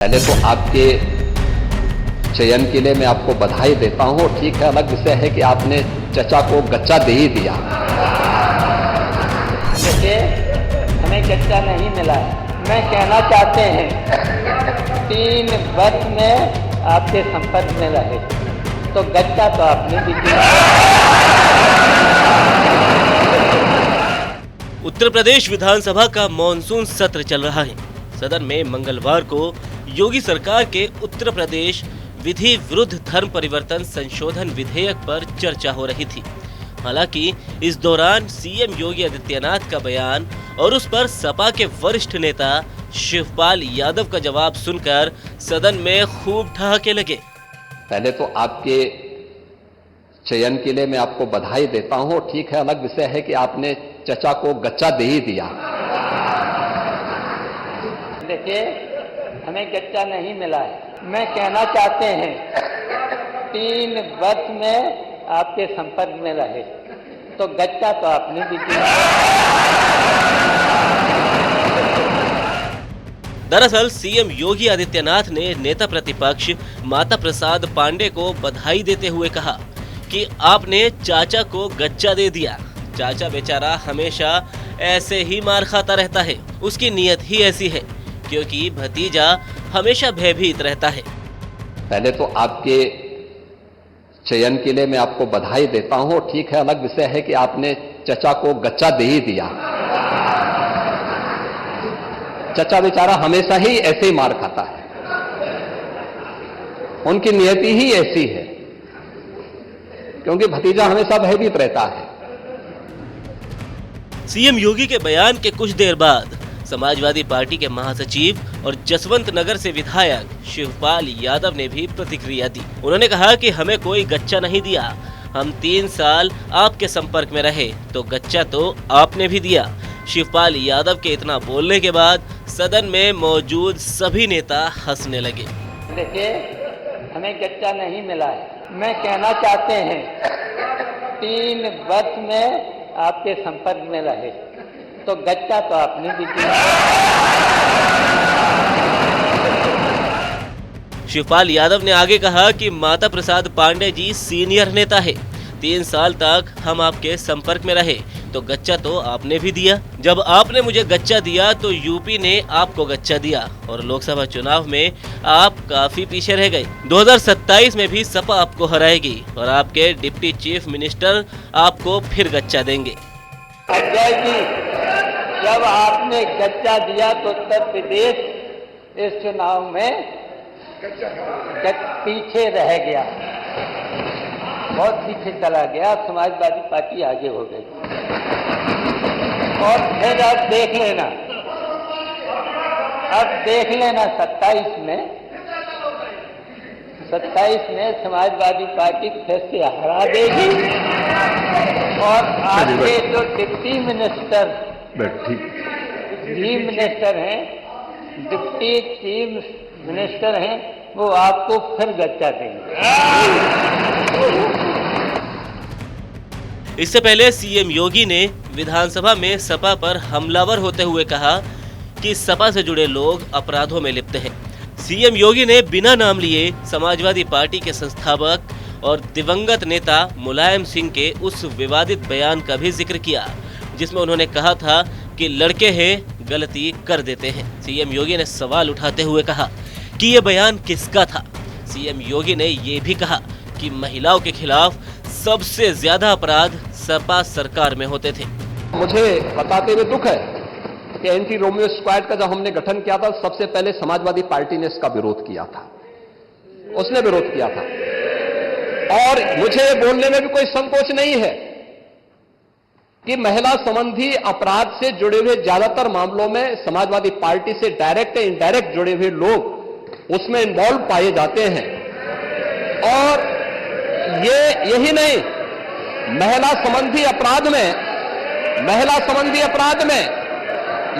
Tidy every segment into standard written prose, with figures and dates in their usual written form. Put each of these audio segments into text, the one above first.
पहले तो आपके चयन के लिए मैं आपको बधाई देता हूं। ठीक है, अलग विषय है कि आपने चचा को गच्चा दे ही दिया। देखिए, हमें गच्चा नहीं मिला है। मैं कहना चाहते हैं 3 वर्ष में आपके संपर्क में रहे तो गच्चा तो आपने भी दिया। उत्तर प्रदेश विधानसभा का मॉनसून सत्र चल रहा है। सदन में मंगलवार को योगी सरकार के उत्तर प्रदेश विधि विरुद्ध धर्म परिवर्तन संशोधन विधेयक पर चर्चा हो रही थी। हालांकि इस दौरान सीएम योगी आदित्यनाथ का बयान और उस पर सपा के वरिष्ठ नेता शिवपाल यादव का जवाब सुनकर सदन में खूब ठहाके लगे। पहले तो आपके चयन के लिए मैं आपको बधाई देता हूं। ठीक है, अलग विषय है कि आपने चचा को गच्चा दे ही दिया। देखिए, हमें गच्चा नहीं मिला है। मैं कहना चाहते हैं 3 वर्ष में आपके संपर्क में रहे तो गच्चा तो आपने भी दिया। दरअसल सीएम योगी आदित्यनाथ ने नेता प्रतिपक्ष माता प्रसाद पांडे को बधाई देते हुए कहा कि आपने चाचा को गच्चा दे दिया। चाचा बेचारा हमेशा ऐसे ही मार खाता रहता है, उसकी नीयत ही ऐसी है क्योंकि भतीजा हमेशा भयभीत रहता है। पहले तो आपके चयन के लिए मैं आपको बधाई देता हूं। ठीक है, अलग विषय है कि आपने चचा को गच्चा दे ही दिया। चचा बेचारा हमेशा ही ऐसे ही मार खाता है, उनकी नियति ही ऐसी है क्योंकि भतीजा हमेशा भयभीत रहता है। सीएम योगी के बयान के कुछ देर बाद समाजवादी पार्टी के महासचिव और जसवंत नगर से विधायक शिवपाल यादव ने भी प्रतिक्रिया दी। उन्होंने कहा कि हमें कोई गच्चा नहीं दिया, हम 3 साल आपके संपर्क में रहे तो गच्चा तो आपने भी दिया। शिवपाल यादव के इतना बोलने के बाद सदन में मौजूद सभी नेता हंसने लगे। देखिए, हमें गच्चा नहीं मिला है। मैं कहना चाहते हैं 3 वर्ष में आपके संपर्क में रहे तो गच्चा तो आपने भी दिया। शिवपाल यादव ने आगे कहा कि माता प्रसाद पांडे जी सीनियर नेता है, 3 साल तक हम आपके संपर्क में रहे तो गच्चा तो आपने भी दिया। जब आपने मुझे गच्चा दिया तो यूपी ने आपको गच्चा दिया और लोकसभा चुनाव में आप काफी पीछे रह गए। 2027 में भी सपा आपको हराएगी और आपके डिप्टी चीफ मिनिस्टर आपको फिर गच्चा देंगे। अजय जी, जब आपने गच्चा दिया तो उत्तर प्रदेश इस चुनाव में पीछे रह गया, बहुत पीछे चला गया। समाजवादी पार्टी आगे हो गई और फिर अब देख लेना 27 में समाजवादी पार्टी फिर से हरा देगी और आपके जो डिप्टी चीफ मिनिस्टर हैं वो आपको फिर गच्चा देंगे। इससे पहले सीएम योगी ने विधानसभा में सपा पर हमलावर होते हुए कहा कि सपा से जुड़े लोग अपराधों में लिप्त हैं। सीएम योगी ने बिना नाम लिए समाजवादी पार्टी के संस्थापक और दिवंगत नेता मुलायम सिंह के उस विवादित बयान का भी जिक्र किया जिसमें उन्होंने कहा था कि लड़के हैं गलती कर देते हैं। सीएम योगी ने सवाल उठाते हुए कहा कि ये बयान किसका था। सीएम योगी ने ये भी कहा कि महिलाओं के खिलाफ सबसे ज्यादा अपराध सपा सरकार में होते थे। मुझे बताते हुए दुख है कि एंटी रोमियो स्क्वाड का जब हमने गठन किया था सबसे पहले समाजवादी पार्टी ने इसका विरोध किया था, उसने विरोध किया था और मुझे बोलने में भी कोई संकोच नहीं है कि महिला संबंधी अपराध से जुड़े हुए ज्यादातर मामलों में समाजवादी पार्टी से डायरेक्ट या इनडायरेक्ट जुड़े हुए लोग उसमें इन्वॉल्व पाए जाते हैं। और यही नहीं, महिला संबंधी अपराध में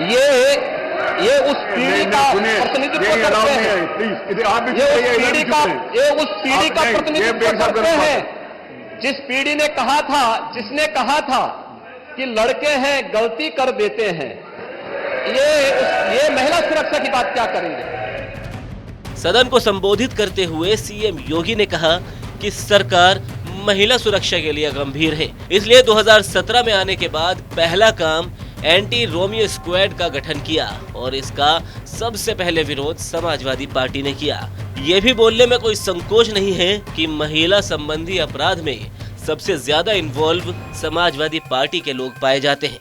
ये उस पीढ़ी का प्रतिनिधित्व करते हैं, ये उस पीढ़ी का प्रतिनिधित्व करते हैं जिस पीढ़ी ने जिसने कहा था कि लड़के हैं गलती कर देते हैं। ये महिला सुरक्षा की बात क्या करेंगे। सदन को संबोधित करते हुए सीएम योगी ने कहा कि सरकार महिला सुरक्षा के लिए गंभीर है, इसलिए 2017 में आने के बाद पहला काम एंटी रोमियो स्क्वाड का गठन किया और इसका सबसे पहले विरोध समाजवादी पार्टी ने किया। ये भी बोलने में कोई संकोच नहीं है कि महिला संबंधी अपराध में सबसे ज्यादा इन्वॉल्व समाजवादी पार्टी के लोग पाए जाते हैं।